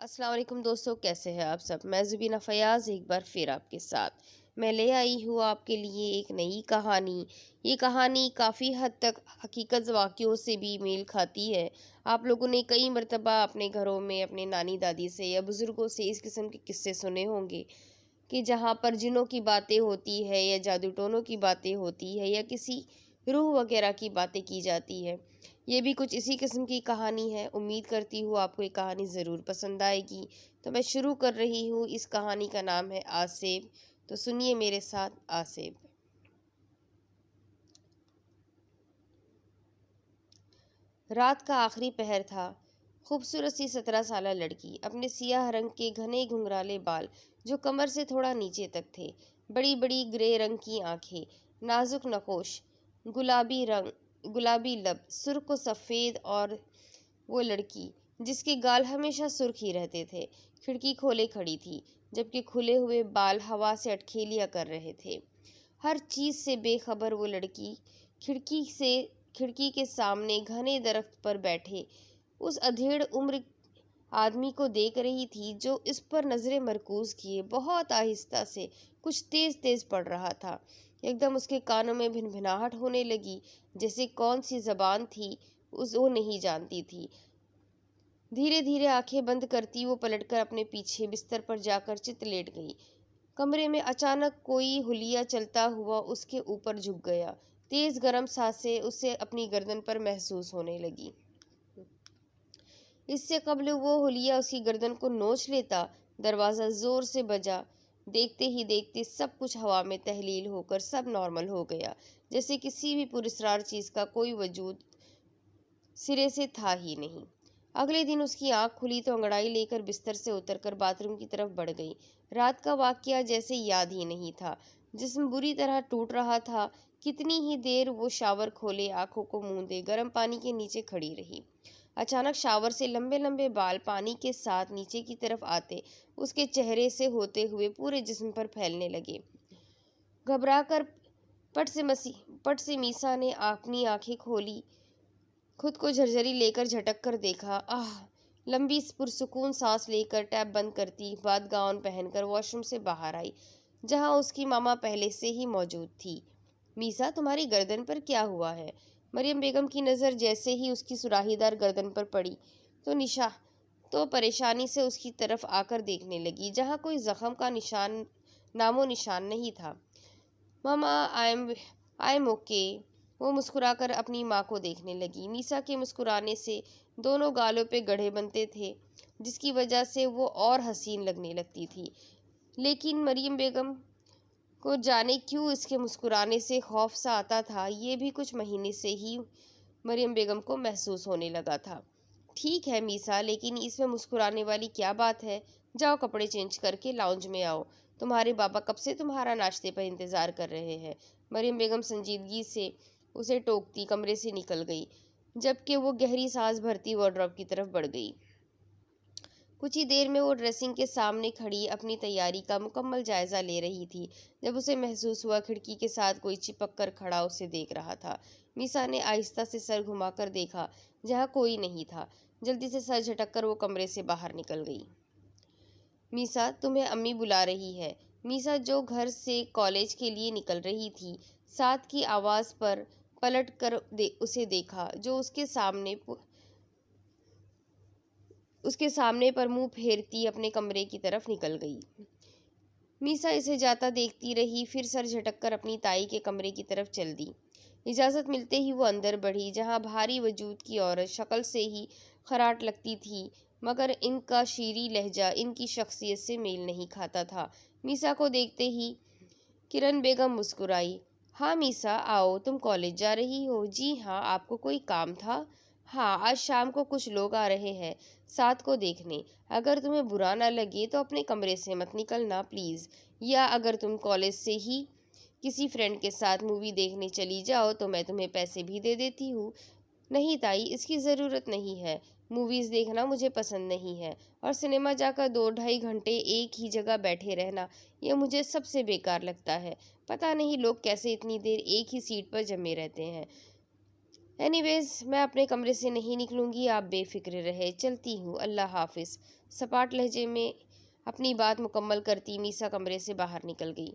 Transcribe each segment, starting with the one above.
अस्सलाम वालेकुम दोस्तों, कैसे हैं आप सब। मैं ज़ुबीना फ़याज़ एक बार फिर आपके साथ मैं ले आई हूँ आपके लिए एक नई कहानी। ये कहानी काफ़ी हद तक हकीकत वाक़ियों से भी मेल खाती है। आप लोगों ने कई मर्तबा अपने घरों में अपने नानी दादी से या बुज़ुर्गों से इस किस्म के किस्से सुने होंगे कि जहाँ पर जिन्नों की बातें होती है या जादू टोनों की बातें होती है या किसी रूह वगैरह की बातें की जाती है। ये भी कुछ इसी किस्म की कहानी है। उम्मीद करती हूँ आपको ये कहानी ज़रूर पसंद आएगी। तो मैं शुरू कर रही हूँ। इस कहानी का नाम है आसेब। तो सुनिए मेरे साथ आसेब। रात का आखिरी पहर था। खूबसूरत सी 17 साला लड़की, अपने सियाह रंग के घने घुंघराले बाल जो कमर से थोड़ा नीचे तक थे, बड़ी बड़ी ग्रे रंग की आंखें, नाजुक नकोश, गुलाबी रंग, गुलाबी लब, सुर्ख व सफ़ेद। और वो लड़की जिसके गाल हमेशा सुर्ख ही रहते थे, खिड़की खोले खड़ी थी, जबकि खुले हुए बाल हवा से अटखेलियां कर रहे थे। हर चीज से बेखबर वो लड़की खिड़की से खिड़की के सामने घने दरख्त पर बैठे उस अधेड़ उम्र आदमी को देख रही थी, जो इस पर नजरें मरकूज किए बहुत आहिस्ता से कुछ तेज तेज पढ़ रहा था। एकदम उसके कानों में भिनभिनाहट होने लगी, जैसे कौन सी जबान थी उस वो नहीं जानती थी। धीरे धीरे आंखें बंद करती वो पलटकर अपने पीछे बिस्तर पर जाकर चित लेट गई। कमरे में अचानक कोई हुलिया चलता हुआ उसके ऊपर झुक गया। तेज गरम सांसें उसे अपनी गर्दन पर महसूस होने लगी। इससे कब्ल वो हुलिया उसकी गर्दन को नोच लेता। दरवाज़ा जोर से बजा। देखते ही देखते सब कुछ हवा में तहलील होकर सब नॉर्मल हो गया, जैसे किसी भी पुरस्रार चीज़ का कोई वजूद सिरे से था ही नहीं। अगले दिन उसकी आंख खुली तो अंगड़ाई लेकर बिस्तर से उतरकर बाथरूम की तरफ बढ़ गई। रात का वाकया जैसे याद ही नहीं था। जिस्म बुरी तरह टूट रहा था। कितनी ही देर वो शावर खोले आंखों को मूंदे गर्म पानी के नीचे खड़ी रही। अचानक शावर से लंबे लंबे बाल पानी के साथ नीचे की तरफ आते उसके चेहरे से होते हुए पूरे जिस्म पर फैलने लगे। घबराकर पट से मीसा ने अपनी आंखें खोली। खुद को झरझरी लेकर झटक कर देखा। आह! लंबी पुरसुकून सांस लेकर टैप बंद करती बाद गाउन पहनकर वॉशरूम से बाहर आई, जहां उसकी मामा पहले से ही मौजूद थी। मीसा, तुम्हारी गर्दन पर क्या हुआ है? मरियम बेगम की नज़र जैसे ही उसकी सुराहीदार गर्दन पर पड़ी तो निशा तो परेशानी से उसकी तरफ आकर देखने लगी, जहां कोई जख्म का नामो निशान नहीं था। मामा, आई एम ओके। वो मुस्कुराकर अपनी माँ को देखने लगी। मीसा के मुस्कुराने से दोनों गालों पे गड्ढे बनते थे, जिसकी वजह से वो और हसीन लगने लगती थी। लेकिन मरियम बेगम को जाने क्यों इसके मुस्कुराने से खौफ सा आता था। ये भी कुछ महीने से ही मरियम बेगम को महसूस होने लगा था। ठीक है मीसा, लेकिन इसमें मुस्कुराने वाली क्या बात है? जाओ कपड़े चेंज करके लाउंज में आओ। तुम्हारे बाबा कब से तुम्हारा नाश्ते पर इंतजार कर रहे हैं। मरियम बेगम संजीदगी से उसे टोकती कमरे से निकल गई, जबकि वो गहरी सांस भरती वार्डरोब की तरफ बढ़ गई। कुछ ही देर में वो ड्रेसिंग के सामने खड़ी अपनी तैयारी का मुकम्मल जायजा ले रही थी, जब उसे महसूस हुआ खिड़की के साथ कोई चिपक कर खड़ा उसे देख रहा था। मीसा ने आहिस्ता से सर घुमाकर देखा, जहाँ कोई नहीं था। जल्दी से सर झटक कर वो कमरे से बाहर निकल गई। मीसा, तुम्हें अम्मी बुला रही है। मीसा, जो घर से कॉलेज के लिए निकल रही थी, साथ की आवाज़ पर पलट कर उसे देखा, जो उसके सामने पर मुंह फेरती अपने कमरे की तरफ निकल गई। मीसा इसे जाता देखती रही, फिर सर झटककर अपनी ताई के कमरे की तरफ चल दी। इजाज़त मिलते ही वो अंदर बढ़ी, जहाँ भारी वजूद की औरत शक्ल से ही खराट लगती थी, मगर इनका शीरी लहजा इनकी शख्सियत से मेल नहीं खाता था। मीसा को देखते ही किरण बेगम मुस्कुराई। हाँ मीसा, आओ, तुम कॉलेज जा रही हो? जी हाँ। आपको कोई काम था? हाँ, आज शाम को कुछ लोग आ रहे हैं साथ को देखने। अगर तुम्हें बुरा ना लगे तो अपने कमरे से मत निकलना प्लीज़। या अगर तुम कॉलेज से ही किसी फ्रेंड के साथ मूवी देखने चली जाओ तो मैं तुम्हें पैसे भी दे देती हूँ। नहीं ताई, इसकी ज़रूरत नहीं है। मूवीज़ देखना मुझे पसंद नहीं है, और सिनेमा जाकर 2 ढाई घंटे एक ही जगह बैठे रहना, यह मुझे सबसे बेकार लगता है। पता नहीं लोग कैसे इतनी देर एक ही सीट पर जमे रहते हैं। एनीवेज मैं अपने कमरे से नहीं निकलूंगी, आप बेफिक्र रहे, चलती हूँ, अल्लाह हाफिज। सपाट लहजे में अपनी बात मुकम्मल करती मीसा कमरे से बाहर निकल गई।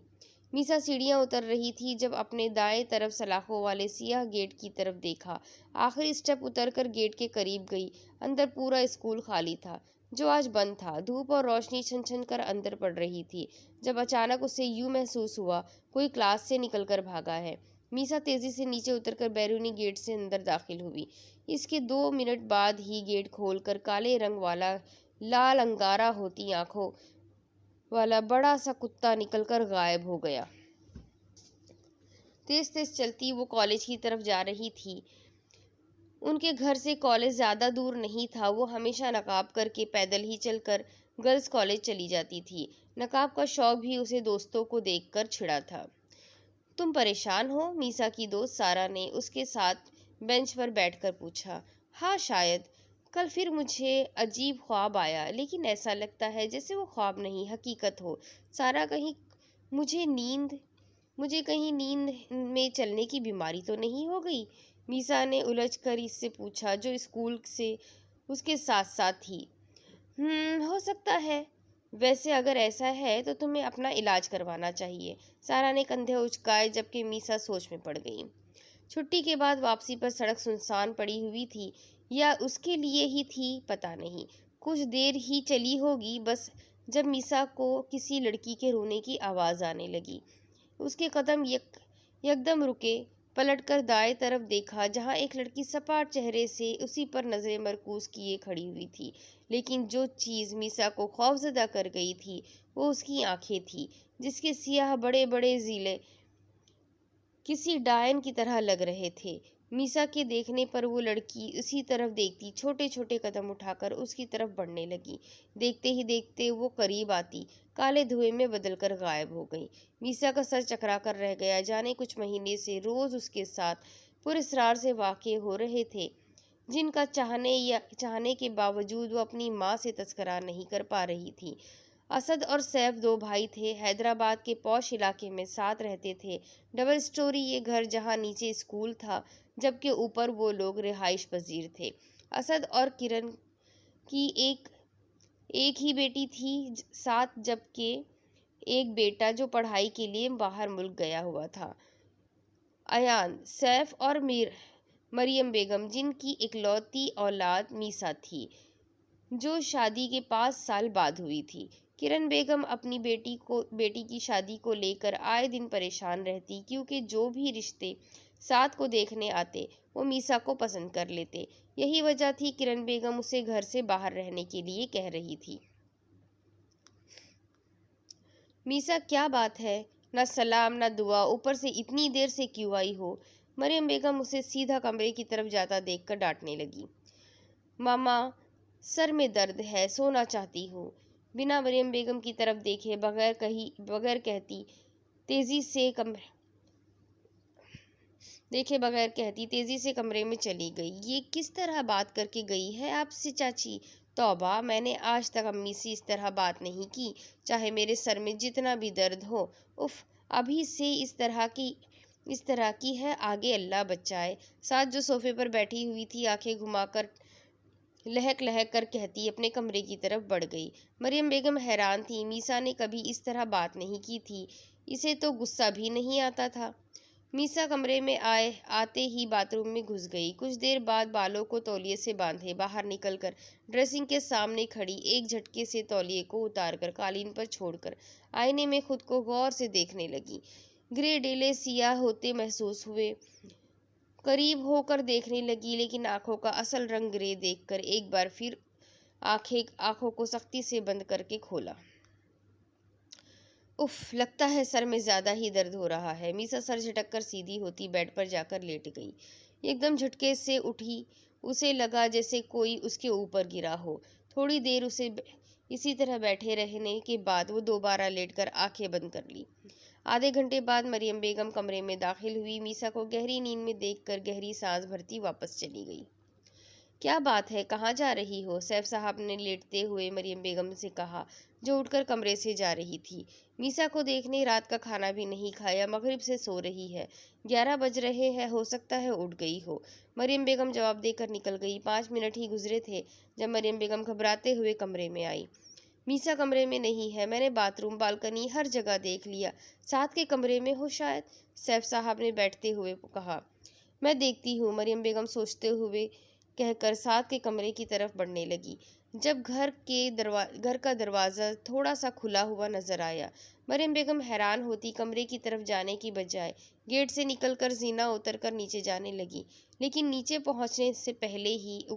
मीसा सीढ़ियां उतर रही थी जब अपने दाएं तरफ सलाखों वाले सियाह गेट की तरफ देखा। आखिरी स्टेप उतरकर गेट के करीब गई। अंदर पूरा स्कूल खाली था, जो आज बंद था। धूप और रोशनी छन छन कर अंदर पड़ रही थी। जब अचानक उसे यूं महसूस हुआ कोई क्लास से निकलकर भागा है। मीसा तेजी से नीचे उतरकर बैरूनी गेट से अंदर दाखिल हुई। इसके 2 मिनट बाद ही गेट खोलकर काले रंग वाला, लाल अंगारा होती आंखों वाला बड़ा सा कुत्ता निकलकर गायब हो गया। तेज तेज चलती वो कॉलेज की तरफ जा रही थी। उनके घर से कॉलेज ज्यादा दूर नहीं था। वो हमेशा नकाब करके पैदल ही चलकर गर्ल्स कॉलेज चली जाती थी। नकाब का शौक भी उसे दोस्तों को देखकर छिड़ा था। तुम परेशान हो? मीसा की दोस्त सारा ने उसके साथ बेंच पर बैठकर पूछा। हाँ शायद। कल फिर मुझे अजीब ख्वाब आया, लेकिन ऐसा लगता है जैसे वो ख्वाब नहीं हकीकत हो। सारा कहीं मुझे नींद मुझे कहीं नींद में चलने की बीमारी तो नहीं हो गई? मीसा ने उलझकर इससे पूछा, जो स्कूल से उसके साथ साथ थी। हो सकता है। वैसे अगर ऐसा है तो तुम्हें अपना इलाज करवाना चाहिए। सारा ने कंधे उचकाए जबकि मीसा सोच में पड़ गई। छुट्टी के बाद वापसी पर सड़क सुनसान पड़ी हुई थी, या उसके लिए ही थी पता नहीं। कुछ देर ही चली होगी बस, जब मीसा को किसी लड़की के रोने की आवाज़ आने लगी। उसके कदम एकदम रुके। पलटकर दाएं तरफ देखा, जहां एक लड़की सपाट चेहरे से उसी पर नजरें मरकूज किए खड़ी हुई थी। लेकिन जो चीज़ मीसा को खौफजदा कर गई थी वो उसकी आंखें थी, जिसके सियाह बड़े बड़े जीले किसी डायन की तरह लग रहे थे। मीसा के देखने पर वो लड़की उसी तरफ देखती छोटे छोटे कदम उठाकर उसकी तरफ बढ़ने लगी। देखते ही देखते वो करीब आती काले धुएं में बदलकर गायब हो गई। मीसा का सर चकरा कर रह गया। जाने कुछ महीने से रोज उसके साथ पुरस्कार से वाक़े हो रहे थे, जिनका चाहने के बावजूद वो अपनी माँ से तस्करा नहीं कर पा रही थी। असद और सैफ 2 भाई थे। हैदराबाद के पौश इलाके में साथ रहते थे। डबल स्टोरी ये घर, जहाँ नीचे स्कूल था जबकि ऊपर वो लोग रिहाइश पजीर थे। असद और किरण की एक एक ही बेटी थी साथ, जबकि एक बेटा जो पढ़ाई के लिए बाहर मुल्क गया हुआ था। अयान, सैफ और मरियम बेगम, जिनकी इकलौती औलाद मीसा थी, जो शादी के 5 साल बाद हुई थी। किरण बेगम अपनी बेटी की शादी को लेकर आए दिन परेशान रहती, क्योंकि जो भी रिश्ते साथ को देखने आते वो मीसा को पसंद कर लेते। यही वजह थी किरण बेगम उसे घर से बाहर रहने के लिए कह रही थी। मीसा, क्या बात है? न सलाम न दुआ, ऊपर से इतनी देर से क्यों आई हो? मरियम बेगम उसे सीधा कमरे की तरफ जाता देखकर डांटने लगी। मामा, सर में दर्द है, सोना चाहती हूँ। बिना मरियम बेगम की तरफ देखे बगैर कहती तेजी से कमरे में चली गई। ये किस तरह बात करके गई है आपसे चाची? तौबा, मैंने आज तक अम्मी से इस तरह बात नहीं की, चाहे मेरे सर में जितना भी दर्द हो। उफ, अभी से इस तरह की है, आगे अल्लाह बचाए। साथ जो सोफे पर बैठी हुई थी आंखें घुमाकर लहक लहक कर कहती अपने कमरे की तरफ बढ़ गई। मरियम बेगम हैरान थी। मीसा ने कभी इस तरह बात नहीं की थी। इसे तो गुस्सा भी नहीं आता था। मीसा कमरे में आते ही बाथरूम में घुस गई। कुछ देर बाद बालों को तौलिए से बांधे बाहर निकलकर ड्रेसिंग के सामने खड़ी एक झटके से तौलिए को उतारकर कालीन पर छोड़कर आईने में खुद को गौर से देखने लगी। ग्रे डेले सियाह होते महसूस हुए। करीब होकर देखने लगी, लेकिन आंखों का असल रंग ग्रे देखकर एक बार फिर आंखों को सख्ती से बंद करके खोला। उफ, लगता है सर में ज्यादा ही दर्द हो रहा है। मीसा सर झटक कर सीधी होती बेड पर जाकर लेट गई। एकदम झटके से उठी। उसे लगा जैसे कोई उसके ऊपर गिरा हो। थोड़ी देर उसे इसी तरह बैठे रहने के बाद वो दोबारा लेटकर आंखें बंद कर ली। आधे घंटे बाद मरियम बेगम कमरे में दाखिल हुई। मीसा को गहरी नींद में देखकर गहरी सांस भरती वापस चली गई। क्या बात है, कहाँ जा रही हो? सैफ साहब ने लेटते हुए मरियम बेगम से कहा, जो उठकर कमरे से जा रही थी। मीसा को देखने रात का खाना भी नहीं खाया, मगरिब से सो रही है। 11 बज रहे हैं, हो सकता है उठ गई हो। मरियम बेगम जवाब देकर निकल गई। 5 मिनट ही गुजरे थे जब मरियम बेगम घबराते हुए कमरे में आई। मीसा कमरे में नहीं है, मैंने बाथरूम, बालकनी, हर जगह देख लिया। साथ के कमरे में हो शायद, सैफ साहब ने बैठते हुए कहा। मैं देखती हूँ, मरियम बेगम सोचते हुए कहकर साथ के कमरे की तरफ बढ़ने लगी। जब घर का दरवाज़ा थोड़ा सा खुला हुआ नजर आया, मरियम बेगम हैरान होती कमरे की तरफ जाने की बजाय गेट से निकलकर जीना उतरकर नीचे जाने लगी। लेकिन नीचे पहुंचने से पहले ही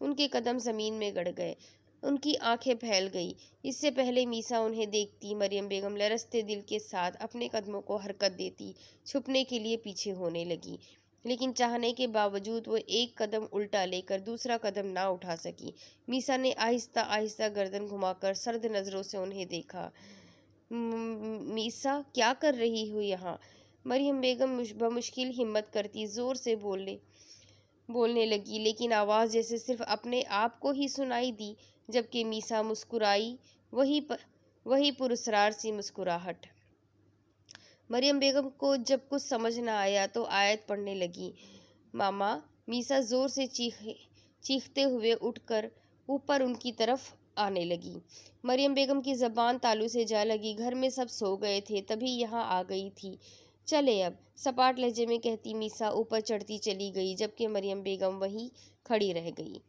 उनके कदम ज़मीन में गड़ गए। उनकी आंखें फैल गई। इससे पहले मीसा उन्हें देखती, मरियम बेगम लरजते दिल के साथ अपने कदमों को हरकत देती छुपने के लिए पीछे होने लगी। लेकिन चाहने के बावजूद वो एक कदम उल्टा लेकर दूसरा कदम ना उठा सकी। मीसा ने आहिस्ता आहिस्ता गर्दन घुमाकर सर्द नज़रों से उन्हें देखा। मीसा, क्या कर रही हो यहाँ? मरियम बेगम बमुश्किल हिम्मत करती जोर से बोलने लगी, लेकिन आवाज़ जैसे सिर्फ अपने आप को ही सुनाई दी। जबकि मीसा मुस्कुराई, वही पुरस्कार सी मुस्कुराहट। मरियम बेगम को जब कुछ समझ न आया तो आयत पढ़ने लगी। मामा, मीसा जोर से चीखते हुए उठकर ऊपर उनकी तरफ आने लगी। मरियम बेगम की जबान तालू से जा लगी। घर में सब सो गए थे, तभी यहाँ आ गई थी। चले अब, सपाट लहजे में कहती मीसा ऊपर चढ़ती चली गई, जबकि मरियम बेगम वहीं खड़ी रह गई।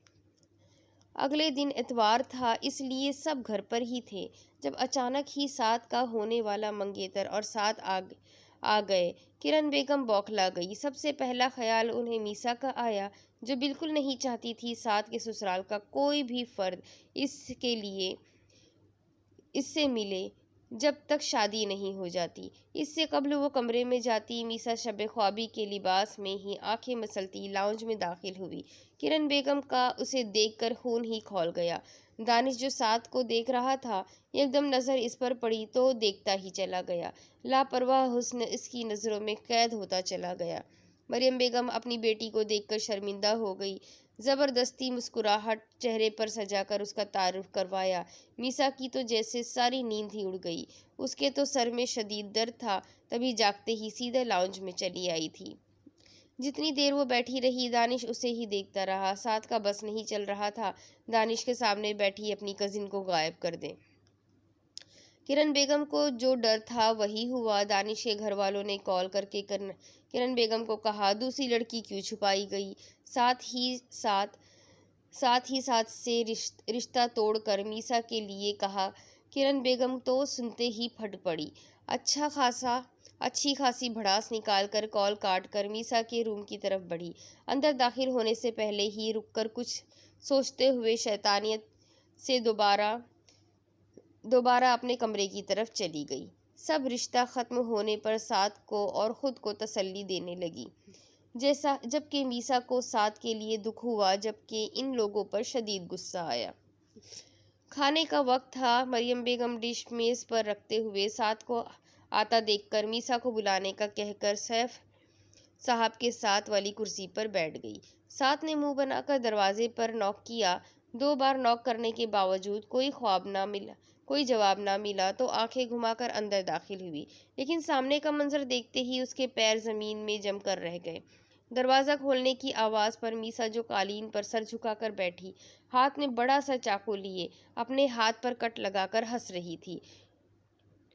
अगले दिन इतवार था, इसलिए सब घर पर ही थे। जब अचानक ही साथ का होने वाला मंगेतर और साथ आ गए, किरण बेगम बौखला गई। सबसे पहला ख्याल उन्हें मीसा का आया, जो बिल्कुल नहीं चाहती थी साथ के ससुराल का कोई भी फर्द इससे मिले जब तक शादी नहीं हो जाती। इससे कब्ल वो कमरे में जाती, मीसा शब ख्वाबी के लिबास में ही आंखें मसलती लाउंज में दाखिल हुई। किरण बेगम का उसे देखकर खून ही खौल गया। दानिश, जो साथ को देख रहा था, एकदम नज़र इस पर पड़ी तो देखता ही चला गया। लापरवाह हुस्न इसकी नज़रों में कैद होता चला गया। मरियम बेगम अपनी बेटी को देखकर शर्मिंदा हो गई। ज़बरदस्ती मुस्कुराहट चेहरे पर सजाकर उसका तारुफ करवाया। मीसा की तो जैसे सारी नींद ही उड़ गई। उसके तो सर में शदीद दर्द था, तभी जागते ही सीधे लाउंज में चली आई थी। जितनी देर वो बैठी रही, दानिश उसे ही देखता रहा। साथ का बस नहीं चल रहा था दानिश के सामने बैठी अपनी कजिन को गायब कर दे। किरण बेगम को जो डर था वही हुआ। दानिश के घर वालों ने कॉल करके किरण बेगम को कहा, दूसरी लड़की क्यों छुपाई गई। साथ से रिश्ता तोड़कर मीसा के लिए कहा। किरण बेगम तो सुनते ही फट पड़ी। अच्छी खासी भड़ास निकालकर कॉल काट कर मीसा के रूम की तरफ बढ़ी। अंदर दाखिल होने से पहले ही रुककर कुछ सोचते हुए शैतानियत से दोबारा अपने कमरे की तरफ चली गई। सब रिश्ता ख़त्म होने पर साथ को और ख़ुद को तसल्ली देने लगी, जबकि मीसा को साथ के लिए दुख हुआ, जबकि इन लोगों पर शदीद गुस्सा आया। खाने का वक्त था। मरियम बेगम डिश मेज़ पर रखते हुए साथ को आता देखकर मीसा को बुलाने का कहकर सैफ साहब के साथ वाली कुर्सी पर बैठ गई। साथ ने मुंह बनाकर दरवाजे पर नॉक किया। 2 बार नॉक करने के बावजूद कोई जवाब ना मिला तो आंखें घुमाकर अंदर दाखिल हुई। लेकिन सामने का मंजर देखते ही उसके पैर जमीन में जमकर रह गए। दरवाज़ा खोलने की आवाज़ पर मीसा, जो कालीन पर सर झुकाकर बैठी, हाथ में बड़ा सा चाकू लिए अपने हाथ पर कट लगाकर हंस रही थी,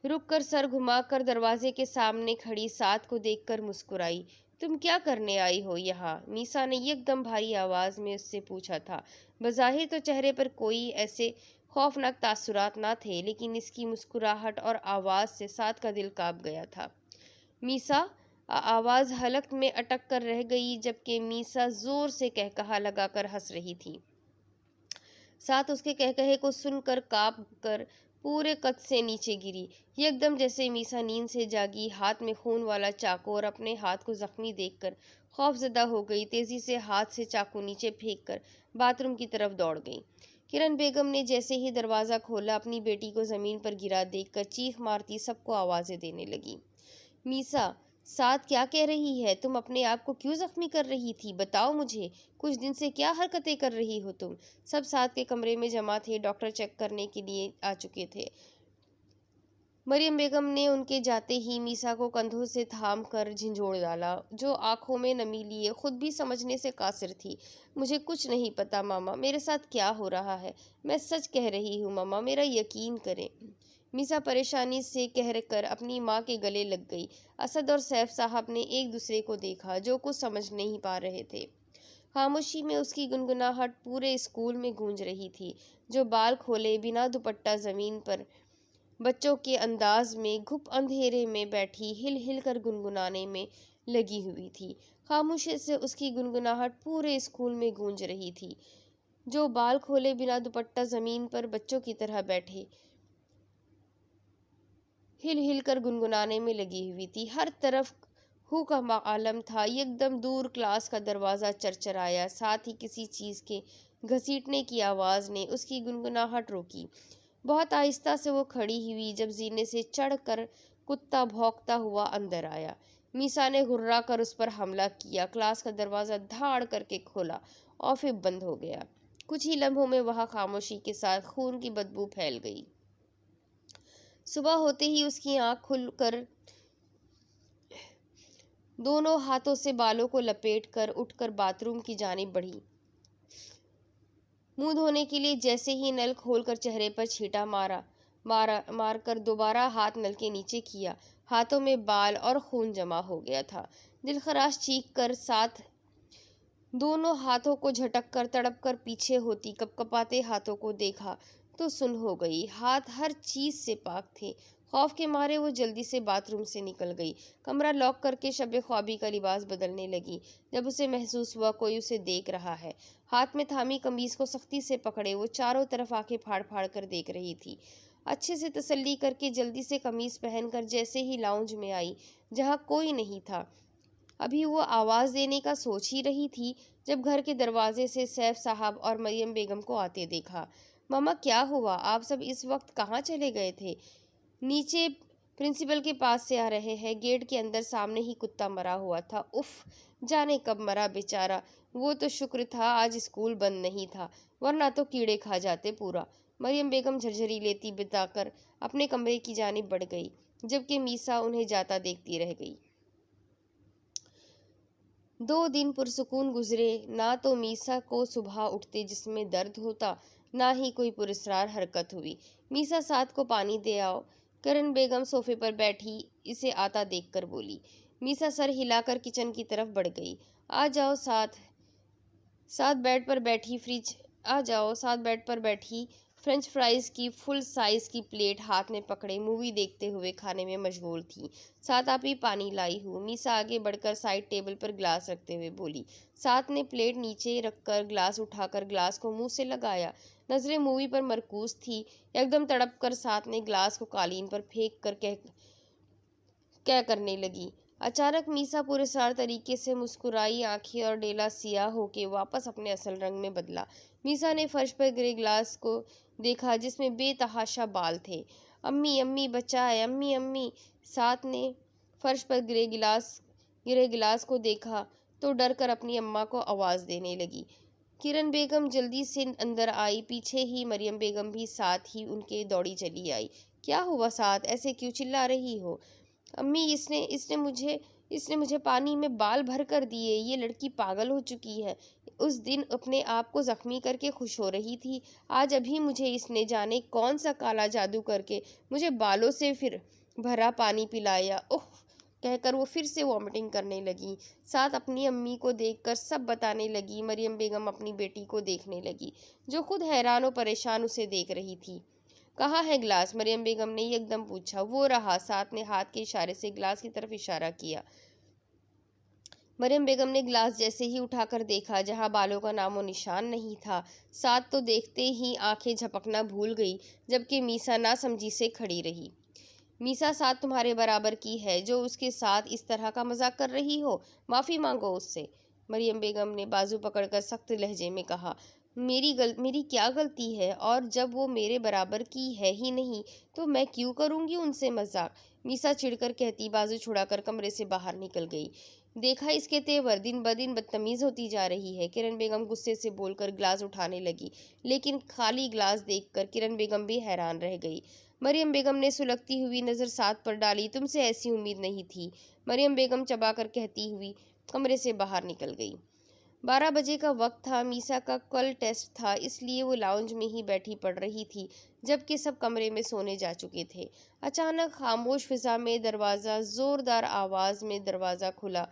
रुककर सर घुमाकर दरवाजे के सामने खड़ी साथ को देखकर मुस्कुराई। तुम क्या करने आई हो यहाँ? मीसा ने एकदम भारी आवाज़ में उससे पूछा था। बज़ाहिर तो चेहरे पर कोई ऐसे खौफनाक तासुरात ना थे, लेकिन इसकी मुस्कुराहट और आवाज़ से साथ का दिल कांप गया था। मीसा, आवाज़ हलक में अटक कर रह गई, जबकि मीसा जोर से कहकहा लगाकर हंस रही थी। साथ उसके कहकहे को सुनकर कांप कर पूरे कद से नीचे गिरी, एकदम जैसे मीसा नींद से जागी। हाथ में खून वाला चाकू और अपने हाथ को जख्मी देखकर खौफजदा हो गई। तेजी से हाथ से चाकू नीचे फेंककर बाथरूम की तरफ दौड़ गई। किरण बेगम ने जैसे ही दरवाज़ा खोला, अपनी बेटी को ज़मीन पर गिरा देखकर चीख मारती सबको आवाज़ें देने लगी। मीसा, साथ क्या कह रही है? तुम अपने आप को क्यों जख्मी कर रही थी? बताओ मुझे, कुछ दिन से क्या हरकतें कर रही हो तुम? सब साथ के कमरे में जमा थे, डॉक्टर चेक करने के लिए आ चुके थे। मरियम बेगम ने उनके जाते ही मीसा को कंधों से थाम कर झिंझोड़ डाला, जो आंखों में नमी लिए खुद भी समझने से कासिर थी। मुझे कुछ नहीं पता मामा, मेरे साथ क्या हो रहा है। मैं सच कह रही हूँ मामा, मेरा यकीन करें। मीसा परेशानी से कह कर अपनी माँ के गले लग गई। असद और सैफ साहब ने एक दूसरे को देखा, जो कुछ समझ नहीं पा रहे थे। खामोशी में उसकी गुनगुनाहट पूरे स्कूल में गूंज रही थी। जो बाल खोले बिना दुपट्टा जमीन पर बच्चों के अंदाज में घुप अंधेरे में बैठी हिल हिल कर गुनगुनाने में लगी हुई थी। खामोशी से उसकी गुनगुनाहट पूरे स्कूल में गूंज रही थी। जो बाल खोले बिना दुपट्टा जमीन पर बच्चों की तरह बैठे हिल हिल कर गुनगुनाने में लगी हुई थी। हर तरफ हू का आलम था। एकदम दूर क्लास का दरवाज़ा चरचराया, साथ ही किसी चीज़ के घसीटने की आवाज़ ने उसकी गुनगुनाहट रोकी। बहुत आहिस्ता से वो खड़ी हुई जब जीने से चढ़कर कुत्ता भौंकता हुआ अंदर आया। मीसा ने घुर्रा कर उस पर हमला किया। क्लास का दरवाज़ा धाड़ करके खोला और फिर बंद हो गया। कुछ ही लम्हों में वहाँ खामोशी के साथ खून की बदबू फैल गई। सुबह होते ही उसकी आंख खुलकर दोनों हाथों से बालों को लपेटकर उठकर बाथरूम की जानिब बढ़ी। मुंह धोने के लिए जैसे ही नल खोलकर चेहरे पर छींटा मारकर दोबारा हाथ नल के नीचे किया, हाथों में बाल और खून जमा हो गया था। दिलखराश चीख कर साथ दोनों हाथों को झटक कर तड़प कर पीछे होती कपकपाते हाथों को देखा तो सुन हो गई। हाथ हर चीज से पाक थे। खौफ के मारे वो जल्दी से बाथरूम से निकल गई। कमरा लॉक करके शब ख्वाबी का लिबास बदलने लगी जब उसे महसूस हुआ कोई उसे देख रहा है। हाथ में थामी कमीज को सख्ती से पकड़े वो चारों तरफ आंखें फाड़ फाड़ कर देख रही थी। अच्छे से तसल्ली करके जल्दी से कमीज पहनकर जैसे ही लाउंज में आई, जहाँ कोई नहीं था, अभी वो आवाज़ देने का सोच ही रही थी जब घर के दरवाजे से सैफ साहब और मरियम बेगम को आते देखा। मामा क्या हुआ? आप सब इस वक्त कहाँ चले गए थे? नीचे प्रिंसिपल के पास से आ रहे हैं। गेट के अंदर सामने ही कुत्ता मरा हुआ था। उफ, जाने कब मरा बेचारा। वो तो शुक्र था आज स्कूल बंद नहीं था, वरना तो कीड़े खा जाते पूरा। मरियम बेगम झरझरी लेती बिताकर अपने कमरे की जानिब बढ़ गई, जबकि मीसा उन्हें जाता देखती रह गई। 2 दिन पुरसुकून गुजरे। ना तो मीसा को सुबह उठते जिसमें दर्द होता, ना ही कोई पुरस्रार हरकत हुई। मीसा साथ को पानी दे आओ। करण बेगम सोफे पर बैठी इसे आता देखकर बोली। मीसा सर हिलाकर किचन की तरफ बढ़ गई। आ जाओ साथ साथ बेड पर बैठी फ्रिज आ जाओ साथ बेड पर बैठी फ्रेंच फ्राइज की फुल साइज की प्लेट हाथ में पकड़े मूवी देखते हुए खाने में मशगूल थी। साथ आप ही पानी लाई हूँ। मीसा आगे बढ़कर साइड टेबल पर ग्लास रखते हुए बोली। साथ ने प्लेट नीचे रखकर ग्लास उठाकर ग्लास को मुंह से लगाया। नजरें मूवी पर मरकूज थी। एकदम तड़प कर साथ ने ग्लास को कालीन पर फेंक कर कह करने लगी। अचानक मीसा पुरस्कार तरीके से मुस्कुराई। आंखें और डेला सियाह होके वापस अपने असल रंग में बदला। मीसा ने फर्श पर गिरे गिलास को देखा जिसमें बेतहाशा बाल थे। अम्मी अम्मी बचाए, अम्मी अम्मी। साथ ने फर्श पर गिरे गिलास को देखा तो डर कर अपनी अम्मा को आवाज़ देने लगी। किरण बेगम जल्दी से अंदर आई। पीछे ही मरियम बेगम भी साथ ही उनके दौड़ी चली आई। क्या हुआ साथ, ऐसे क्यों चिल्ला रही हो? अम्मी इसने मुझे पानी में बाल भर कर दिए। ये लड़की पागल हो चुकी है। उस दिन अपने आप को जख्मी करके खुश हो रही थी, आज अभी मुझे इसने जाने कौन सा काला जादू करके मुझे बालों से फिर भरा पानी पिलाया। ओह, कहकर वो फिर से वॉमिटिंग करने लगी। साथ अपनी अम्मी को देखकर सब बताने लगी। मरियम बेगम अपनी बेटी को देखने लगी, जो खुद हैरान और परेशान उसे देख रही थी। कहाँ है गिलास? मरियम बेगम ने एकदम पूछा। वो रहा। साथ ने हाथ के इशारे से गिलास की तरफ इशारा किया। मरियम बेगम ने गिलास जैसे ही उठाकर देखा, जहां बालों का नामो निशान नहीं था। साथ तो देखते ही आंखें झपकना भूल गई, जबकि मीसा ना समझी से खड़ी रही। मीसा साथ तुम्हारे बराबर की है, जो उसके साथ इस तरह का मजाक कर रही हो। माफ़ी मांगो उससे। मरियम बेगम ने बाजू पकड़कर सख्त लहजे में कहा। मेरी क्या गलती है, और जब वो मेरे बराबर की है ही नहीं तो मैं क्यों करूंगी उनसे मजाक। मीसा चिढ़कर कहती, बाजू छुड़ाकर कमरे से बाहर निकल गई। देखा इसके तेवर, दिन ब दिन बदतमीज होती जा रही है। किरण बेगम गुस्से से बोलकर गिलास उठाने लगी, लेकिन खाली गिलास देखकर किरण बेगम भी हैरान रह गई। मरियम बेगम ने सुलगती हुई नजर साथ पर डाली, तुमसे ऐसी उम्मीद नहीं थी। मरियम बेगम चबाकर कहती हुई कमरे से बाहर निकल गई। 12 बजे का वक्त था। मीसा का कल टेस्ट था, इसलिए वो लाउंज में ही बैठी पढ़ रही थी, जबकि सब कमरे में सोने जा चुके थे। अचानक खामोश फिजा में दरवाज़ा जोरदार आवाज़ में दरवाज़ा खुला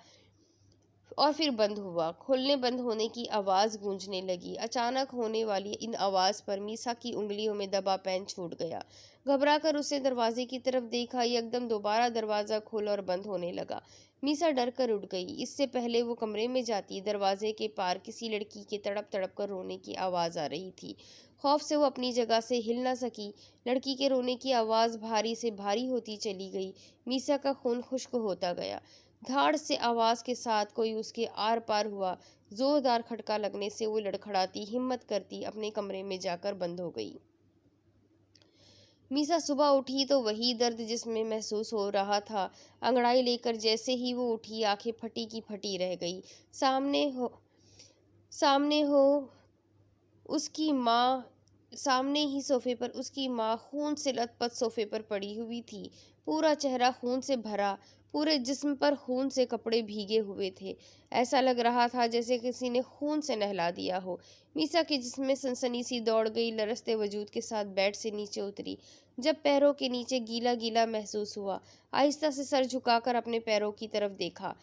और फिर बंद हुआ। खुलने बंद होने की आवाज़ गूंजने लगी। अचानक होने वाली इन आवाज़ पर मीसा की उंगलियों में दबा पेन छूट गया। घबराकर उसने दरवाजे की तरफ देखा। एकदम दोबारा दरवाज़ा खुला और बंद होने लगा। मीसा डर कर उठ गई। इससे पहले वो कमरे में जाती, दरवाजे के पार किसी लड़की के तड़प तड़प कर रोने की आवाज़ आ रही थी। खौफ से वो अपनी जगह से हिल न सकी। लड़की के रोने की आवाज़ भारी से भारी होती चली गई। मीसा का खून खुश्क होता गया। धाड़ से आवाज के साथ कोई उसके आर पार हुआ। जोरदार खटका लगने से वो लड़खड़ाती, हिम्मत करती अपने कमरे में जाकर बंद हो गई। मीसा सुबह उठी तो वही दर्द जिसमें महसूस हो रहा था। अंगड़ाई लेकर जैसे ही वो उठी, आंखें फटी की फटी रह गई। सामने हो उसकी माँ सामने ही सोफे पर उसकी माँ खून से लथपथ सोफे पर पड़ी हुई थी। पूरा चेहरा खून से भरा, पूरे जिस्म पर खून से कपड़े भीगे हुए थे। ऐसा लग रहा था जैसे किसी ने खून से नहला दिया हो। मीसा के जिस्म में सनसनी सी दौड़ गई। लरसते वजूद के साथ बेड से नीचे उतरी। जब पैरों के नीचे गीला गीला महसूस हुआ, आहिस्ता से सर झुकाकर अपने पैरों की तरफ देखा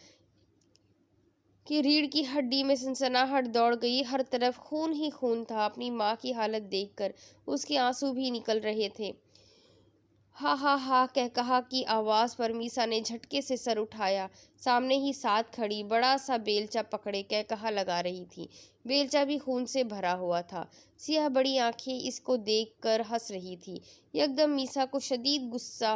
कि रीढ़ की हड्डी में सनसनाहट दौड़ गई। हर तरफ खून ही खून था। अपनी माँ की हालत देखकर उसके आंसू भी निकल रहे थे। हा कह कहा की आवाज पर मीसा ने झटके से सर उठाया। सामने ही साथ खड़ी बड़ा सा बेलचा पकड़े कह कहा लगा रही थी। बेलचा भी खून से भरा हुआ था। सियाह बड़ी आंखें इसको देखकर हंस रही थी। एकदम मीसा को शदीद गुस्सा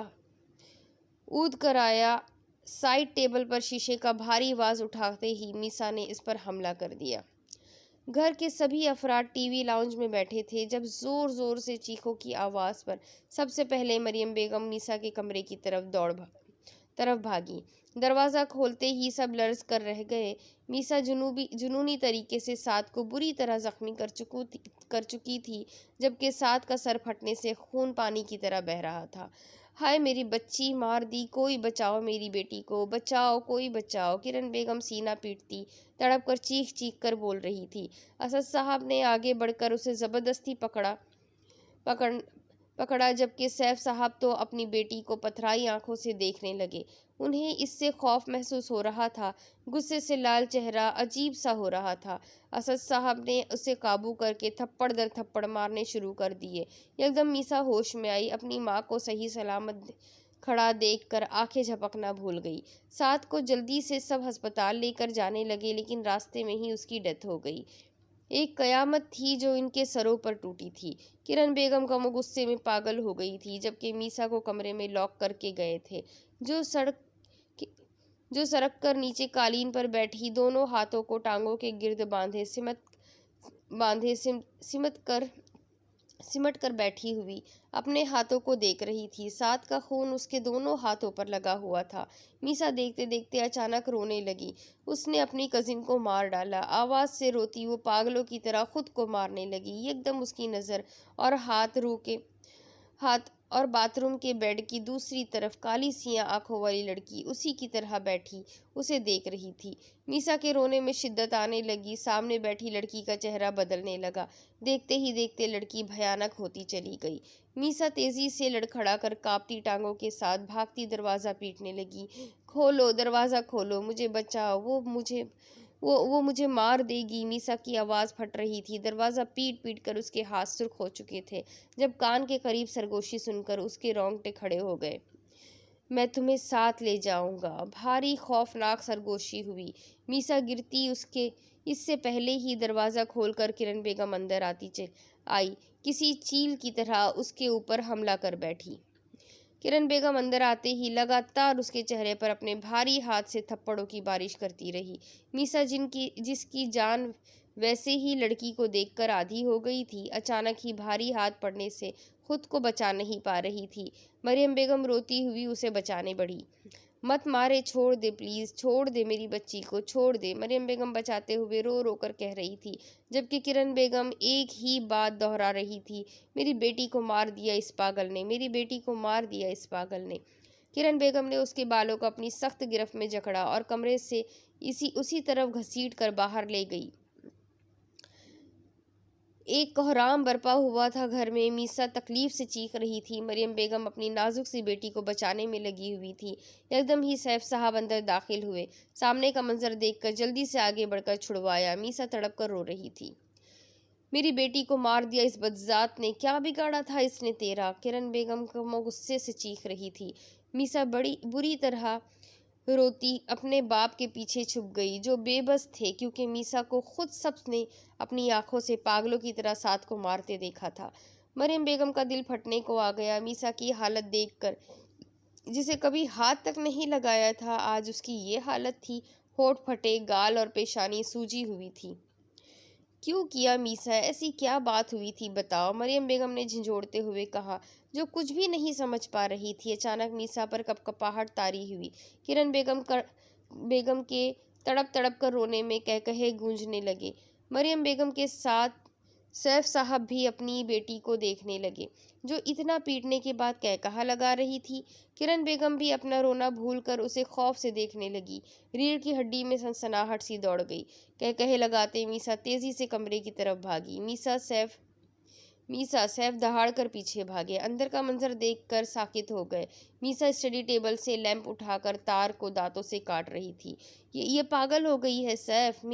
ऊद कर आया। साइड टेबल पर शीशे का भारी आवाज उठाते ही मीसा ने इस पर हमला कर दिया। घर के सभी अफराद टीवी लाउंज में बैठे थे। जब जोर जोर से चीखों की आवाज पर सबसे पहले मरियम बेगम मीसा के कमरे की तरफ भागी। दरवाजा खोलते ही सब लर्ज कर रह गए। मीसा जुनूनी तरीके से साद को बुरी तरह जख्मी कर चुकी थी, जबकि साद का सर फटने से खून पानी की तरह बह रहा था। हाय मेरी बच्ची, मार दी, कोई बचाओ मेरी बेटी को, बचाओ कोई बचाओ। किरण बेगम सीना पीटती तड़प कर चीख चीख कर बोल रही थी। असद साहब ने आगे बढ़कर उसे जबरदस्ती पकड़ पकड़ा, जबकि सैफ साहब तो अपनी बेटी को पथराई आंखों से देखने लगे। उन्हें इससे खौफ महसूस हो रहा था। गुस्से से लाल चेहरा अजीब सा हो रहा था। असद साहब ने उसे काबू करके थप्पड़ दर थप्पड़ मारने शुरू कर दिए। एकदम मीसा होश में आई। अपनी माँ को सही सलामत खड़ा देखकर आंखें झपकना भूल गई। साथ को जल्दी से सब अस्पताल लेकर जाने लगे, लेकिन रास्ते में ही उसकी डेथ हो गई। एक कयामत थी जो इनके सरों पर टूटी थी। किरण बेगम का मुंह गुस्से में पागल हो गई थी, जबकि मीसा को कमरे में लॉक करके गए थे। जो सड़क जो सड़क कर नीचे कालीन पर बैठी, दोनों हाथों को टांगों के गिर्द बांधे सिमट कर बैठी हुई अपने हाथों को देख रही थी। साथ का खून उसके दोनों हाथों पर लगा हुआ था। मीसा देखते देखते अचानक रोने लगी। उसने अपनी कजिन को मार डाला। आवाज से रोती वो पागलों की तरह खुद को मारने लगी। एकदम उसकी नज़र और हाथ और बाथरूम के बेड की दूसरी तरफ काली सियाह आंखों वाली लड़की उसी की तरह बैठी उसे देख रही थी। मीसा के रोने में शिद्दत आने लगी। सामने बैठी लड़की का चेहरा बदलने लगा। देखते ही देखते लड़की भयानक होती चली गई। मीसा तेजी से लड़खड़ा कर कांपती टांगों के साथ भागती दरवाजा पीटने लगी। खोलो, दरवाजा खोलो, मुझे बचाओ, वो मुझे मार देगी। मीसा की आवाज़ फट रही थी। दरवाज़ा पीट पीट कर उसके हाथ सुर्ख हो चुके थे। जब कान के करीब सरगोशी सुनकर उसके रोंगटे खड़े हो गए। मैं तुम्हें साथ ले जाऊंगा। भारी खौफनाक सरगोशी हुई। मीसा गिरती उसके इससे पहले ही दरवाज़ा खोलकर किरण बेगम अंदर आई, किसी चील की तरह उसके ऊपर हमला कर बैठी। किरण बेगम अंदर आते ही लगातार उसके चेहरे पर अपने भारी हाथ से थप्पड़ों की बारिश करती रही। मीसा जिसकी जान वैसे ही लड़की को देखकर आधी हो गई थी। अचानक ही भारी हाथ पड़ने से खुद को बचा नहीं पा रही थी। मरियम बेगम रोती हुई उसे बचाने बढ़ी। मत मारे, छोड़ दे प्लीज, छोड़ दे मेरी बच्ची को, छोड़ दे, मरियम बेगम बचाते हुए रो रो कर कह रही थी, जबकि किरण बेगम एक ही बात दोहरा रही थी, मेरी बेटी को मार दिया इस पागल ने, मेरी बेटी को मार दिया इस पागल ने। किरण बेगम ने उसके बालों को अपनी सख्त गिरफ्त में जकड़ा और कमरे से उसी तरफ घसीट कर बाहर ले गई। एक कोहराम बरपा हुआ था घर में। मीसा तकलीफ से चीख रही थी। मरियम बेगम अपनी नाजुक सी बेटी को बचाने में लगी हुई थी। एकदम ही सैफ साहब अंदर दाखिल हुए। सामने का मंजर देखकर जल्दी से आगे बढ़कर छुड़वाया। मीसा तड़प कर रो रही थी। मेरी बेटी को मार दिया इस बदजात ने, क्या बिगाड़ा था इसने तेरा? किरण बेगम गुस्से से चीख रही थी। मीसा बड़ी बुरी तरह रोती अपने बाप के पीछे छुप गई, जो बेबस थे, क्योंकि मीसा को खुद सबने अपनी आंखों से पागलों की तरह साथ को मारते देखा था। मरियम बेगम का दिल फटने को आ गया। मीसा की हालत देखकर, जिसे कभी हाथ तक नहीं लगाया था, आज उसकी ये हालत थी। होठ फटे, गाल और पेशानी सूजी हुई थी। क्यों किया मीसा? ऐसी क्या बात हुई थी बताओ, मरियम बेगम ने झिझोड़ते हुए कहा, जो कुछ भी नहीं समझ पा रही थी। अचानक मीसा पर कपकपाहट तारी हुई। किरण बेगम के तड़प तड़प कर रोने में कहे गूंजने लगे। मरियम बेगम के साथ सैफ साहब भी अपनी बेटी को देखने लगे, जो इतना पीटने के बाद कहा लगा रही थी। किरण बेगम भी अपना रोना भूलकर उसे खौफ से देखने लगी। रीढ़ की हड्डी में सनसनाहट सी दौड़ गई। कहे लगाते मीसा तेजी से कमरे की तरफ भागी। मीसा सैफ दहाड़ कर पीछे भागे। अंदर का मंजर देखकर साकित हो गए। मीसा स्टडी टेबल से लैंप उठाकर तार को दांतों से काट रही थी। ये पागल हो गई है सैफ,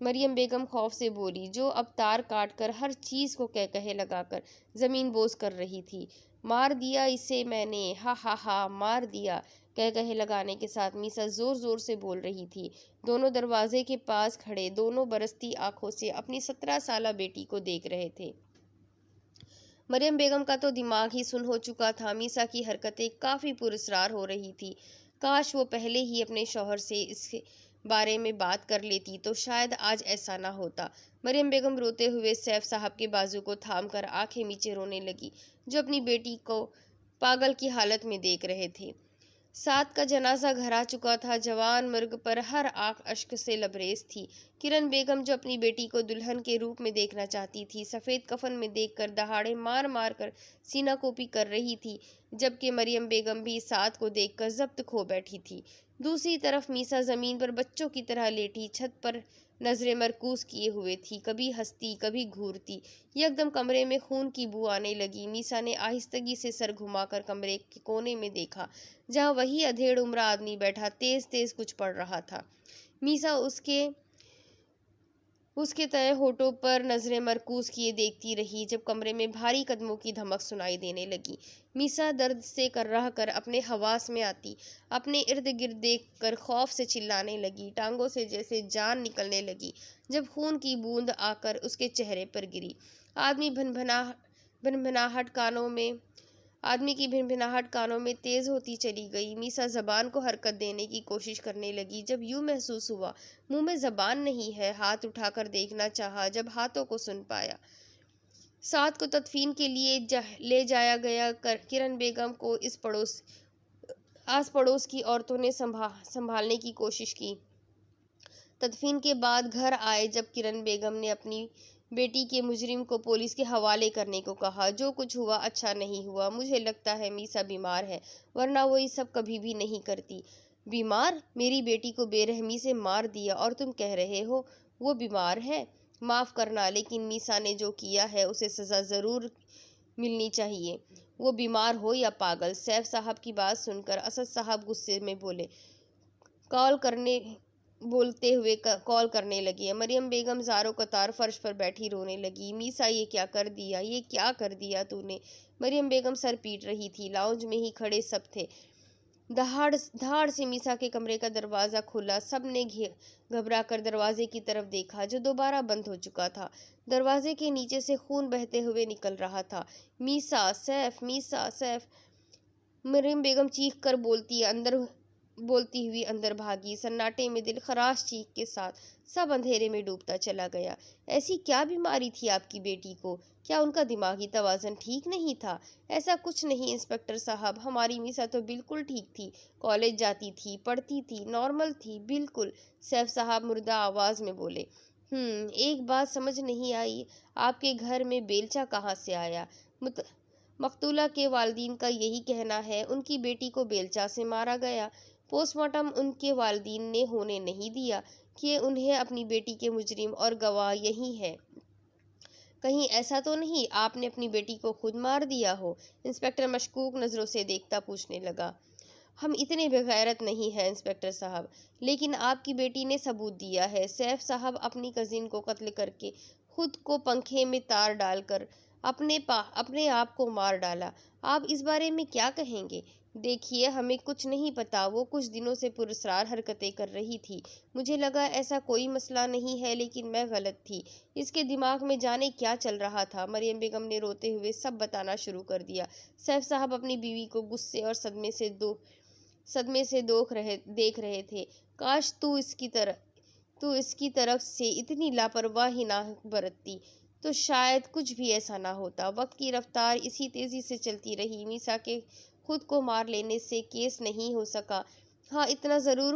मरियम बेगम खौफ से बोली, जो अब तार काट कर हर चीज को कहे लगाकर जमीन बोस कर रही थी। मार दिया इसे मैंने, हा हा हा, मार दिया। कहे लगाने के साथ मीसा जोर जोर से बोल रही थी। दोनों दरवाजे के पास खड़े दोनों बरसती आंखों से अपनी 17 साला बेटी को देख रहे थे। मरियम बेगम का तो दिमाग ही सुन हो चुका था। मीसा की हरकतें काफी पुरस्कार हो रही थी। काश वो पहले ही अपने शौहर से इसके बारे में बात कर लेती तो शायद आज ऐसा ना होता। मरियम बेगम रोते हुए सैफ साहब के बाजू को थामकर आंखें मीचे रोने लगी, जो अपनी बेटी को पागल की हालत में देख रहे थे। सात का जनाजा घर आ चुका था। जवान मर्ग पर हर आंख अश्क से लबरेज थी। किरण बेगम, जो अपनी बेटी को दुल्हन के रूप में देखना चाहती थी, सफ़ेद कफन में देखकर दहाड़े मार मार कर सीना कोपी कर रही थी, जबकि मरियम बेगम भी सात को देखकर जब्त खो बैठी थी। दूसरी तरफ मीसा ज़मीन पर बच्चों की तरह लेटी छत पर नजरें मरकूज किए हुए थी, कभी हंसती कभी घूरती। एकदम कमरे में खून की बू आने लगी। मीसा ने आहिस्तगी से सर घुमाकर कमरे के कोने में देखा, जहाँ वही अधेड़ उम्र आदमी बैठा तेज तेज कुछ पढ़ रहा था। मीसा उसके तय होठों पर नजरें मरकूज किए देखती रही, जब कमरे में भारी कदमों की धमक सुनाई देने लगी। मीसा दर्द से कर्राह कर अपने हवास में आती, अपने इर्द गिर्द देख कर खौफ से चिल्लाने लगी। टांगों से जैसे जान निकलने लगी जब खून की बूंद आकर उसके चेहरे पर गिरी। आदमी की भिनभिनाहट कानों में तेज होती चली गई। मीसा जबान को हरकत देने की कोशिश करने लगी, जब यूं महसूस हुआ मुंह में जबान नहीं है। हाथ उठाकर देखना चाहा, जब हाथों को सुन पाया। सात को तदफीन के लिए ले जाया गया। किरण बेगम को आस पड़ोस की औरतों ने संभालने की कोशिश की। तदफीन के बाद घर आए जब किरण बेगम ने अपनी बेटी के मुजरिम को पुलिस के हवाले करने को कहा। जो कुछ हुआ अच्छा नहीं हुआ। मुझे लगता है मीसा बीमार है, वरना वो ये सब कभी भी नहीं करती। बीमार? मेरी बेटी को बेरहमी से मार दिया और तुम कह रहे हो वो बीमार है? माफ़ करना, लेकिन मीसा ने जो किया है उसे सज़ा ज़रूर मिलनी चाहिए, वो बीमार हो या पागल। सैफ साहब की बात सुनकर असद साहब गुस्से में कॉल करने लगी। मरियम बेगम ज़ारो कतार फर्श पर बैठी रोने लगी। मीसा, ये क्या कर दिया, ये क्या कर दिया तूने? मरियम बेगम सर पीट रही थी। लाउंज में ही खड़े सब थे। धाड़ से मीसा के कमरे का दरवाज़ा खुला। सब ने घबरा कर दरवाजे की तरफ देखा, जो दोबारा बंद हो चुका था। दरवाजे के नीचे से खून बहते हुए निकल रहा था। मीसा, सैफ, मीसा, सैफ, मरियम बेगम चीख कर बोलती अंदर बोलती हुई अंदर भागी। सन्नाटे में दिल खराश चीख के साथ सब अंधेरे में डूबता चला गया। ऐसी क्या बीमारी थी आपकी बेटी को? क्या उनका दिमागी तवाज़ुन ठीक नहीं था? ऐसा कुछ नहीं इंस्पेक्टर साहब, हमारी मीसा तो बिल्कुल ठीक थी। कॉलेज जाती थी, पढ़ती थी, नॉर्मल थी, बिल्कुल। सैफ साहब मुर्दा आवाज़ में बोले। एक बात समझ नहीं आई, आपके घर में बेलचा कहाँ से आया? मुत मकतूला के वालिदैन का यही कहना है, उनकी बेटी को बेलचा से मारा गया। पोस्टमार्टम उनके वालिदैन ने होने नहीं दिया कि उन्हें अपनी बेटी के मुजरिम और गवाह यही है। कहीं ऐसा तो नहीं आपने अपनी बेटी को खुद मार दिया हो? इंस्पेक्टर मशकूक नज़रों से देखता पूछने लगा। हम इतने बेगैरत नहीं हैं इंस्पेक्टर साहब, लेकिन आपकी बेटी ने सबूत दिया है। सैफ साहब अपनी कजिन को कत्ल करके खुद को पंखे में तार डालकर अपने आप को मार डाला। आप इस बारे में क्या कहेंगे? देखिए, हमें कुछ नहीं पता, वो कुछ दिनों से पुरस्रार हरकतें कर रही थी। मुझे लगा ऐसा कोई मसला नहीं है, लेकिन मैं गलत थी। इसके दिमाग में जाने क्या चल रहा था। मरियम बेगम ने रोते हुए सब बताना शुरू कर दिया। सैफ साहब अपनी बीवी को गुस्से और सदमे से देख रहे थे। काश तू इसकी तरफ से इतनी लापरवाही ना बरतती, तो शायद कुछ भी ऐसा ना होता। वक्त की रफ्तार इसी तेजी से चलती रही। मीसा के खुद को मार लेने से केस नहीं हो सका। हाँ, इतना ज़रूर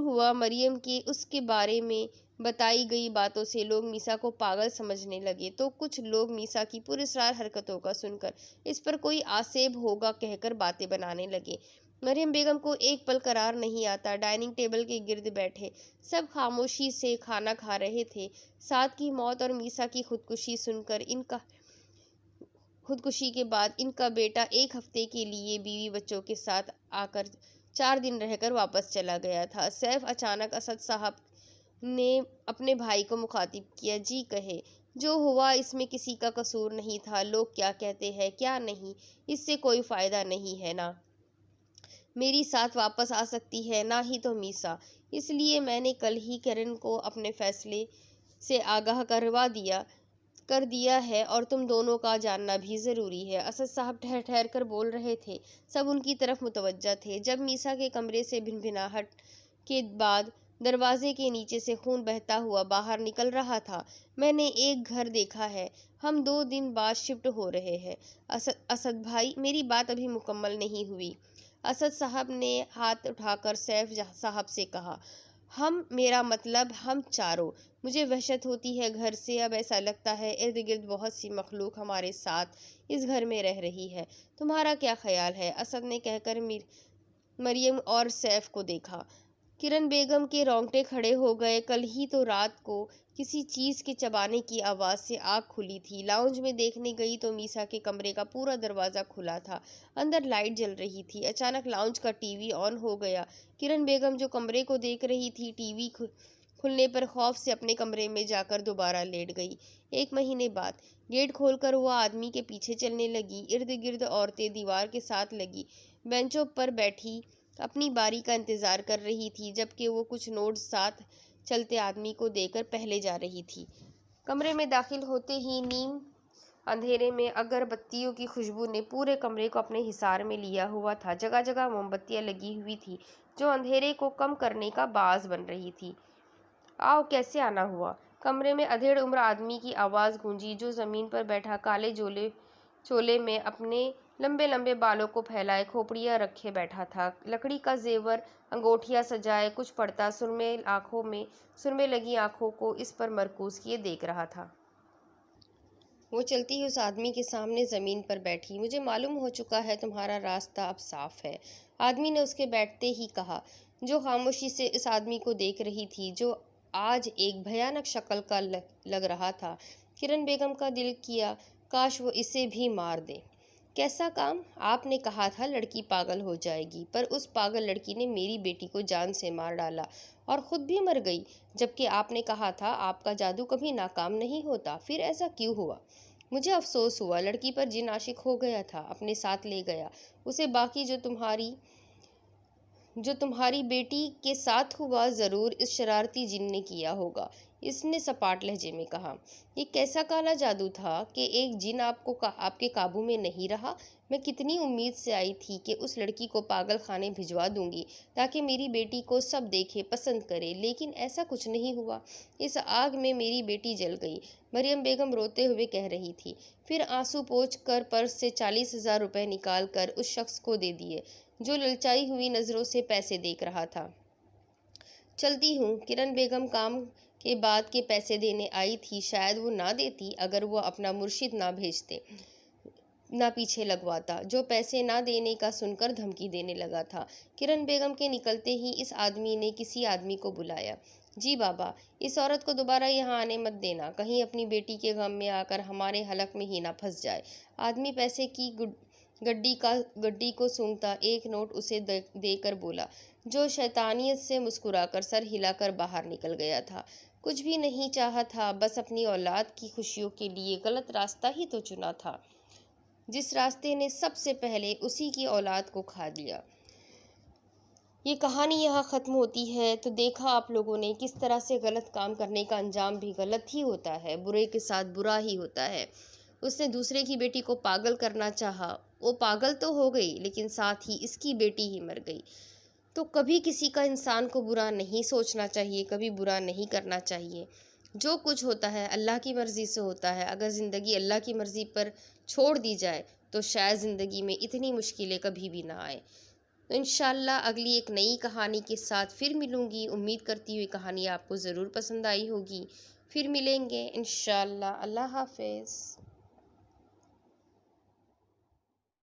हुआ मरियम की उसके बारे में बताई गई बातों से लोग मीसा को पागल समझने लगे, तो कुछ लोग मीसा की पुरस्रार हरकतों का सुनकर इस पर कोई आसेब होगा कहकर बातें बनाने लगे। मरियम बेगम को एक पल करार नहीं आता। डाइनिंग टेबल के गिर्द बैठे सब खामोशी से खाना खा रहे थे। साद की मौत और मीसा की खुदकुशी के बाद इनका बेटा एक हफ्ते के लिए बीवी बच्चों के साथ आकर 4 दिन रहकर वापस चला गया था। सैफ अचानक असद साहब ने अपने भाई को मुखातिब किया। जी कहे, जो हुआ इसमें किसी का कसूर नहीं था। लोग क्या कहते हैं क्या नहीं, इससे कोई फ़ायदा नहीं है ना। मेरी साथ वापस आ सकती है, ना ही तो मीसा। इसलिए मैंने कल ही किरण को अपने फैसले से आगाह कर दिया है, और तुम दोनों का जानना भी ज़रूरी है। असद साहब ठहर ठहर कर बोल रहे थे। सब उनकी तरफ मुतवज्जा थे। जब मीसा के कमरे से भिनभिनाहट के बाद दरवाजे के नीचे से खून बहता हुआ बाहर निकल रहा था, मैंने एक घर देखा है। हम 2 दिन बाद शिफ्ट हो रहे हैं। असद भाई, मेरी बात अभी मुकम्मल नहीं हुई। असद साहब ने हाथ उठाकर सैफ साहब से कहा। मेरा मतलब हम चारों। मुझे वहशत होती है घर से। अब ऐसा लगता है इर्द गिर्द बहुत सी मखलूक हमारे साथ इस घर में रह रही है। तुम्हारा क्या ख्याल है? असद ने कहकर मरियम और सैफ को देखा। किरण बेगम के रोंगटे खड़े हो गए। कल ही तो रात को किसी चीज़ के चबाने की आवाज़ से आँख खुली थी। लाउंज में देखने गई तो मीसा के कमरे का पूरा दरवाज़ा खुला था। अंदर लाइट जल रही थी। अचानक लाउंज का टीवी ऑन हो गया। किरण बेगम जो कमरे को देख रही थी, टीवी खुलने पर खौफ से अपने कमरे में जाकर दोबारा लेट गई। 1 महीने बाद गेट खोलकर वह आदमी के पीछे चलने लगी। इर्द गिर्द औरतें दीवार के साथ लगी बेंचों पर बैठी अपनी बारी का इंतजार कर रही थी, जबकि वो कुछ नोट्स साथ चलते आदमी को देकर पहले जा रही थी। कमरे में दाखिल होते ही नीम अंधेरे में अगरबत्तियों की खुशबू ने पूरे कमरे को अपने हिसार में लिया हुआ था। जगह जगह मोमबत्तियां लगी हुई थी, जो अंधेरे को कम करने का बाज बन रही थी। आओ, कैसे आना हुआ? कमरे में अधेड़ उम्र आदमी की आवाज़ गूंजी, जो ज़मीन पर बैठा काले चोले में अपने लंबे लंबे बालों को फैलाए खोपड़ियाँ रखे बैठा था। लकड़ी का जेवर अंगूठियाँ सजाए कुछ पड़ता सुरमे लगी आंखों को इस पर मरकूज किए देख रहा था। वो चलती ही उस आदमी के सामने ज़मीन पर बैठी। मुझे मालूम हो चुका है, तुम्हारा रास्ता अब साफ है, आदमी ने उसके बैठते ही कहा, जो खामोशी से इस आदमी को देख रही थी, जो आज एक भयानक शक्ल का लग रहा था। किरण बेगम का दिल किया काश वो इसे भी मार दे। कैसा काम? आपने कहा था लड़की पागल हो जाएगी, पर उस पागल लड़की ने मेरी बेटी को जान से मार डाला और खुद भी मर गई, जबकि आपने कहा था आपका जादू कभी नाकाम नहीं होता। फिर ऐसा क्यों हुआ? मुझे अफसोस हुआ, लड़की पर जिन आशिक हो गया था, अपने साथ ले गया उसे। बाकी जो तुम्हारी बेटी के साथ हुआ, ज़रूर इस शरारती जिन ने किया होगा। इसने सपाट लहजे में कहा। ये कैसा काला जादू था कि एक जिन आपके काबू में नहीं रहा। मैं कितनी उम्मीद से आई थी कि उस लड़की को पागल खाने भिजवा दूंगी ताकि मेरी बेटी को सब देखे पसंद करे, लेकिन ऐसा कुछ नहीं हुआ। इस आग में मेरी बेटी जल गई, मरियम बेगम रोते हुए कह रही थी। फिर आंसू पोंछ कर पर्स से 40,000 रुपए निकाल कर उस शख्स को दे दिए जो ललचाई हुई नजरों से पैसे देख रहा था। चलती हूँ। किरण बेगम काम के बाद के पैसे देने आई थी, शायद वो ना देती अगर वो अपना मुर्शिद ना भेजते, ना पीछे लगवाता जो पैसे ना देने का सुनकर धमकी देने लगा था। किरण बेगम के निकलते ही इस आदमी ने किसी आदमी को बुलाया। जी बाबा, इस औरत को दोबारा यहाँ आने मत देना, कहीं अपनी बेटी के गम में आकर हमारे हलक में ही ना फंस जाए। आदमी पैसे की गड्डी को सूंघता एक नोट उसे देकर बोला, जो शैतानियत से मुस्कुराकर सर हिलाकर बाहर निकल गया था। कुछ भी नहीं चाहा था, बस अपनी औलाद की खुशियों के लिए गलत रास्ता ही तो चुना था, जिस रास्ते ने सबसे पहले उसी की औलाद को खा लिया। ये कहानी यहाँ ख़त्म होती है। तो देखा आप लोगों ने किस तरह से गलत काम करने का अंजाम भी गलत ही होता है, बुरे के साथ बुरा ही होता है। उसने दूसरे की बेटी को पागल करना चाहा, वो पागल तो हो गई लेकिन साथ ही इसकी बेटी ही मर गई। तो कभी किसी का इंसान को बुरा नहीं सोचना चाहिए, कभी बुरा नहीं करना चाहिए। जो कुछ होता है अल्लाह की मर्ज़ी से होता है। अगर ज़िंदगी अल्लाह की मर्ज़ी पर छोड़ दी जाए तो शायद ज़िंदगी में इतनी मुश्किलें कभी भी ना आए। तो इंशाल्लाह अगली एक नई कहानी के साथ फिर मिलूँगी। उम्मीद करती हुई कहानी आपको ज़रूर पसंद आई होगी। फिर मिलेंगे इंशाल्लाह। अल्लाह हाफ़िज़।